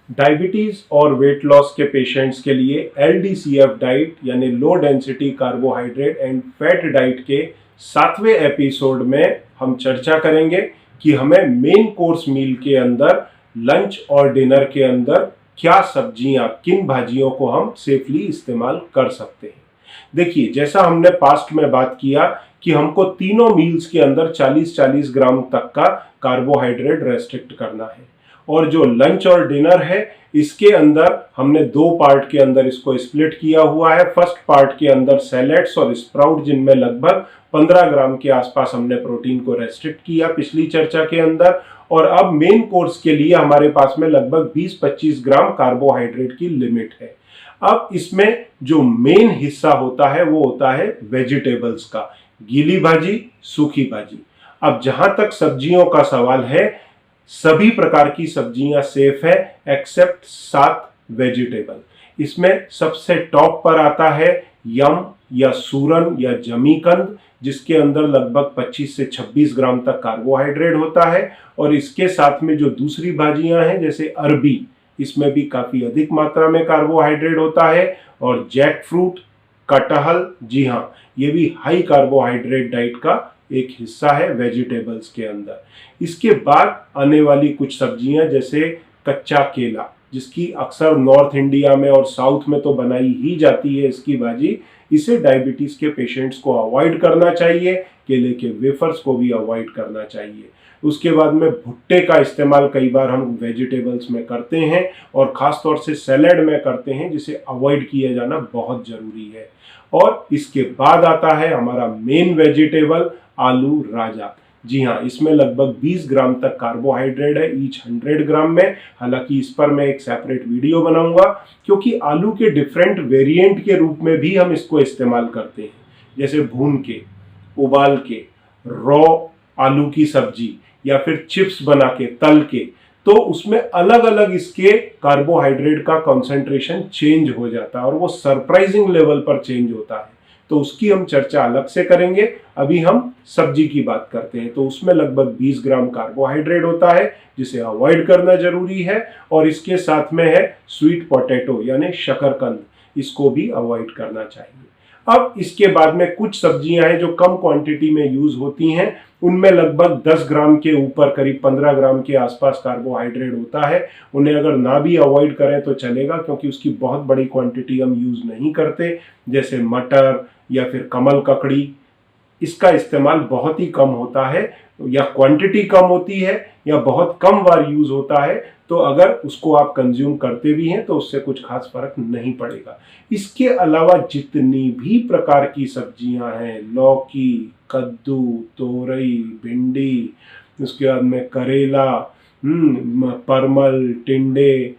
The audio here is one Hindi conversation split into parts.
डायबिटीज और वेट लॉस के पेशेंट्स के लिए LDCF डाइट यानी low density carbohydrate and fat diet के 7वें एपिसोड में हम चर्चा करेंगे कि हमें मेन कोर्स मील के अंदर, लंच और डिनर के अंदर क्या सब्जियां, किन भाजियों को हम सेफली इस्तेमाल कर सकते हैं। देखिए, जैसा हमने पास्ट में बात किया कि हमको तीनों मील्स के अंदर 40-40 ग्राम तक का कार्बोहाइड्रेट रेस्ट्रिक्ट करना है, और जो लंच और डिनर है इसके अंदर हमने दो पार्ट के अंदर इसको स्प्लिट किया हुआ है। फर्स्ट पार्ट के अंदर सैलेड्स और स्प्राउट, जिनमें लगभग 15 ग्राम के आसपास हमने प्रोटीन को रेस्ट्रिक्ट किया पिछली चर्चा के अंदर, और अब मेन कोर्स के लिए हमारे पास में लगभग 20-25 ग्राम कार्बोहाइड्रेट की लिमिट है। अब इसमें जो मेन हिस्सा होता है वो होता है वेजिटेबल्स का, गीली भाजी, सूखी भाजी। अब जहां तक सब्जियों का सवाल है, सभी प्रकार की सब्जियां सेफ है एक्सेप्ट 7 वेजिटेबल। इसमें सबसे टॉप पर आता है यम या सूरन या जमीकंद, जिसके अंदर लगभग 25 से 26 ग्राम तक कार्बोहाइड्रेट होता है, और इसके साथ में जो दूसरी भाजियां हैं जैसे अरबी, इसमें भी काफी अधिक मात्रा में कार्बोहाइड्रेट होता है, और जैक फ्रूट, कटहल, जी हाँ, ये भी हाई कार्बोहाइड्रेट डाइट का एक हिस्सा है वेजिटेबल्स के अंदर। इसके बाद आने वाली कुछ सब्जियां जैसे कच्चा केला, जिसकी अक्सर नॉर्थ इंडिया में और साउथ में तो बनाई ही जाती है इसकी भाजी, इसे डायबिटीज के पेशेंट्स को अवॉइड करना चाहिए। केले के वेफर्स को भी अवॉइड करना चाहिए। उसके बाद में भुट्टे का इस्तेमाल कई बार हम वेजिटेबल्स में करते हैं, और ख़ास तौर से सैलेड में करते हैं, जिसे अवॉइड किया जाना बहुत ज़रूरी है। और इसके बाद आता है हमारा मेन वेजिटेबल आलू राजा। जी हाँ, इसमें लगभग 20 ग्राम तक कार्बोहाइड्रेट है ईच 100 ग्राम में। हालांकि इस पर मैं एक सेपरेट वीडियो बनाऊंगा, क्योंकि आलू के डिफरेंट वेरिएंट के रूप में भी हम इसको इस्तेमाल करते हैं, जैसे भून के, उबाल के, रॉ आलू की सब्जी, या फिर चिप्स बना के, तल के। तो उसमें अलग अलग इसके कार्बोहाइड्रेट का कॉन्सेंट्रेशन चेंज हो जाता है, और वो सरप्राइजिंग लेवल पर चेंज होता है। तो उसकी हम चर्चा अलग से करेंगे। अभी हम सब्जी की बात करते हैं, तो उसमें लगभग 20 ग्राम कार्बोहाइड्रेट होता है, जिसे अवॉइड करना जरूरी है। और इसके साथ में है स्वीट पोटैटो यानी शकरकंद, इसको भी अवॉइड करना चाहिए। अब इसके बाद में कुछ सब्जियां हैं जो कम क्वांटिटी में यूज होती हैं, उनमें लगभग 10 ग्राम के ऊपर, करीब 15 ग्राम के आसपास कार्बोहाइड्रेट होता है। उन्हें अगर ना भी अवॉइड करें तो चलेगा, क्योंकि उसकी बहुत बड़ी क्वांटिटी हम यूज नहीं करते, जैसे मटर या फिर कमल ककड़ी। इसका इस्तेमाल बहुत ही कम होता है, या क्वांटिटी कम होती है, या बहुत कम बार यूज होता है। तो अगर उसको आप कंज्यूम करते भी हैं तो उससे कुछ खास फर्क नहीं पड़ेगा। इसके अलावा जितनी भी प्रकार की सब्जियां हैं, लौकी, कद्दू, तोरई, भिंडी, उसके बाद में करेला, परमल, टिंडे,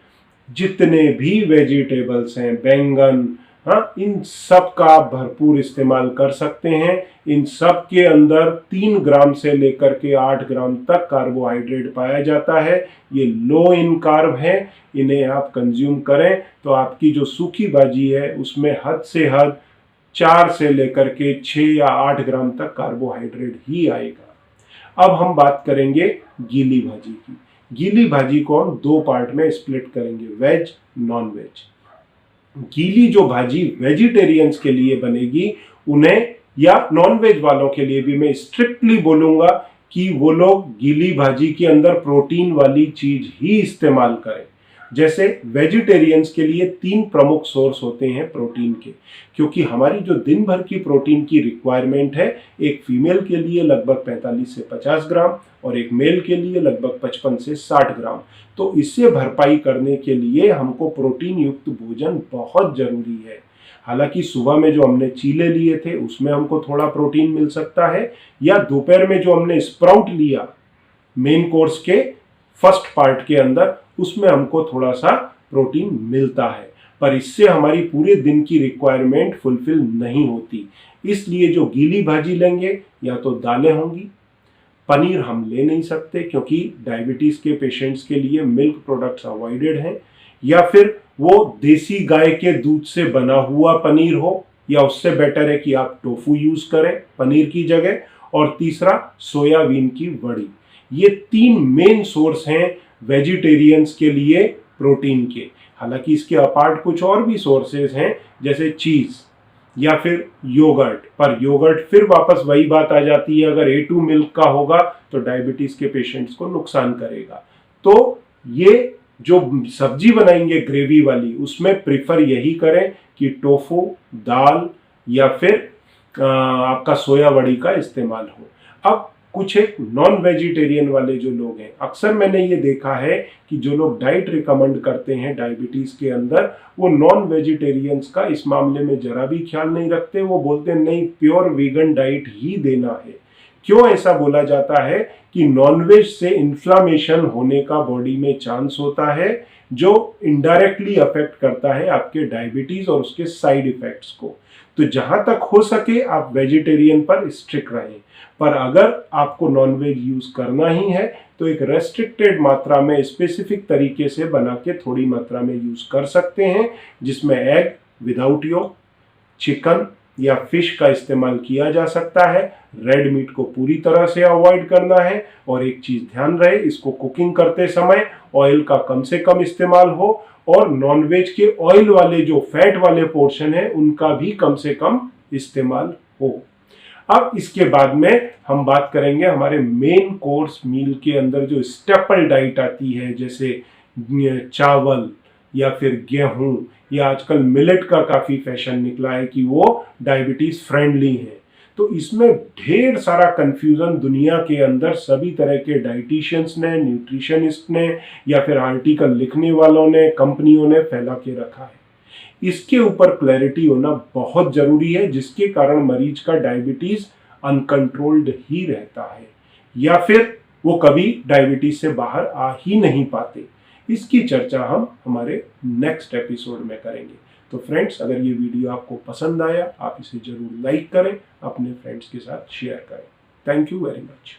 जितने भी वेजिटेबल्स हैं, बैंगन, हाँ, इन सब का आप भरपूर इस्तेमाल कर सकते हैं। इन सब के अंदर 3 ग्राम से लेकर के 8 ग्राम तक कार्बोहाइड्रेट पाया जाता है। ये लो इन कार्ब है, इन्हें आप कंज्यूम करें तो आपकी जो सूखी भाजी है उसमें हद से हद 4 से लेकर के 6 या 8 ग्राम तक कार्बोहाइड्रेट ही आएगा। अब हम बात करेंगे गीली भाजी की। गीली भाजी को हम 2 पार्ट में स्प्लिट करेंगे, वेज, नॉन वेज। गीली जो भाजी वेजिटेरियंस के लिए बनेगी, उन्हें, या नॉन वेज वालों के लिए भी मैं स्ट्रिक्टली बोलूंगा कि वो लोग गीली भाजी के अंदर प्रोटीन वाली चीज ही इस्तेमाल करें। जैसे वेजिटेरियंस के लिए 3 प्रमुख सोर्स होते हैं प्रोटीन के, क्योंकि हमारी जो दिन भर की प्रोटीन की रिक्वायरमेंट है, एक फीमेल के लिए लगभग 45 से 50 ग्राम और एक मेल के लिए लगभग 55 से 60 ग्राम। तो इससे भरपाई करने के लिए हमको प्रोटीन युक्त भोजन बहुत जरूरी है। हालांकि सुबह में जो हमने चीले लिए थे उसमें हमको थोड़ा प्रोटीन मिल सकता है, या दोपहर में जो हमने स्प्राउट लिया मेन कोर्स के फर्स्ट पार्ट के अंदर, उसमें हमको थोड़ा सा प्रोटीन मिलता है, पर इससे हमारी पूरे दिन की रिक्वायरमेंट फुलफिल नहीं होती। इसलिए जो गीली भाजी लेंगे, या तो दालें होंगी, पनीर हम ले नहीं सकते क्योंकि डायबिटीज के पेशेंट्स के लिए मिल्क प्रोडक्ट्स अवॉइडेड हैं, या फिर वो देसी गाय के दूध से बना हुआ पनीर हो, या उससे बेटर है कि आप टोफू यूज करें पनीर की जगह, और तीसरा सोयाबीन की वड़ी। ये 3 मेन सोर्स हैं वेजिटेरियंस के लिए प्रोटीन के। हालांकि इसके अपार्ट कुछ और भी सोर्सेज हैं, जैसे चीज या फिर योगर्ट, पर योगर्ट फिर वापस वही बात आ जाती है, अगर A2 मिल्क का होगा तो डायबिटीज के पेशेंट्स को नुकसान करेगा। तो ये जो सब्जी बनाएंगे ग्रेवी वाली, उसमें प्रिफर यही करें कि टोफू, दाल या फिर आपका सोया वड़ी का इस्तेमाल हो। अब कुछ एक नॉन वेजिटेरियन वाले जो लोग हैं, अक्सर मैंने ये देखा है कि जो लोग डाइट रिकमेंड करते हैं डायबिटीज के अंदर, वो नॉन वेजिटेरियंस का इस मामले में जरा भी ख्याल नहीं रखते। वो बोलते हैं नहीं, प्योर वीगन डाइट ही देना है। क्यों ऐसा बोला जाता है? कि नॉनवेज से इन्फ्लामेशन होने का बॉडी में चांस होता है, जो इनडायरेक्टली अफेक्ट करता है आपके डायबिटीज और उसके साइड इफेक्ट्स को। तो जहां तक हो सके आप वेजिटेरियन पर स्ट्रिक्ट रहें, पर अगर आपको नॉनवेज यूज करना ही है तो एक रेस्ट्रिक्टेड मात्रा में स्पेसिफिक तरीके से बना के थोड़ी मात्रा में यूज कर सकते हैं, जिसमें एग विदाउट योक, चिकन या फिश का इस्तेमाल किया जा सकता है। रेड मीट को पूरी तरह से अवॉइड करना है। और एक चीज ध्यान रहे, इसको कुकिंग करते समय ऑयल का कम से कम इस्तेमाल हो, और नॉनवेज के ऑयल वाले जो फैट वाले पोर्शन है उनका भी कम से कम इस्तेमाल हो। अब इसके बाद में हम बात करेंगे हमारे मेन कोर्स मील के अंदर जो स्टेपल डाइट आती है, जैसे चावल या फिर गेहूं, या आजकल मिलेट का काफी फैशन निकला है कि वो डायबिटीज फ्रेंडली है। तो इसमें ढेर सारा कंफ्यूजन दुनिया के अंदर सभी तरह के डाइटिशियंस ने, न्यूट्रिशनिस्ट ने या फिर आर्टिकल लिखने वालों ने, कंपनियों ने फैला के रखा है। इसके ऊपर क्लैरिटी होना बहुत जरूरी है, जिसके कारण मरीज का डायबिटीज अनकंट्रोल्ड ही रहता है या फिर वो कभी डायबिटीज से बाहर आ ही नहीं पाते। इसकी चर्चा हम हमारे नेक्स्ट एपिसोड में करेंगे। तो फ्रेंड्स, अगर ये वीडियो आपको पसंद आया, आप इसे जरूर लाइक करें, अपने फ्रेंड्स के साथ शेयर करें। Thank you very much.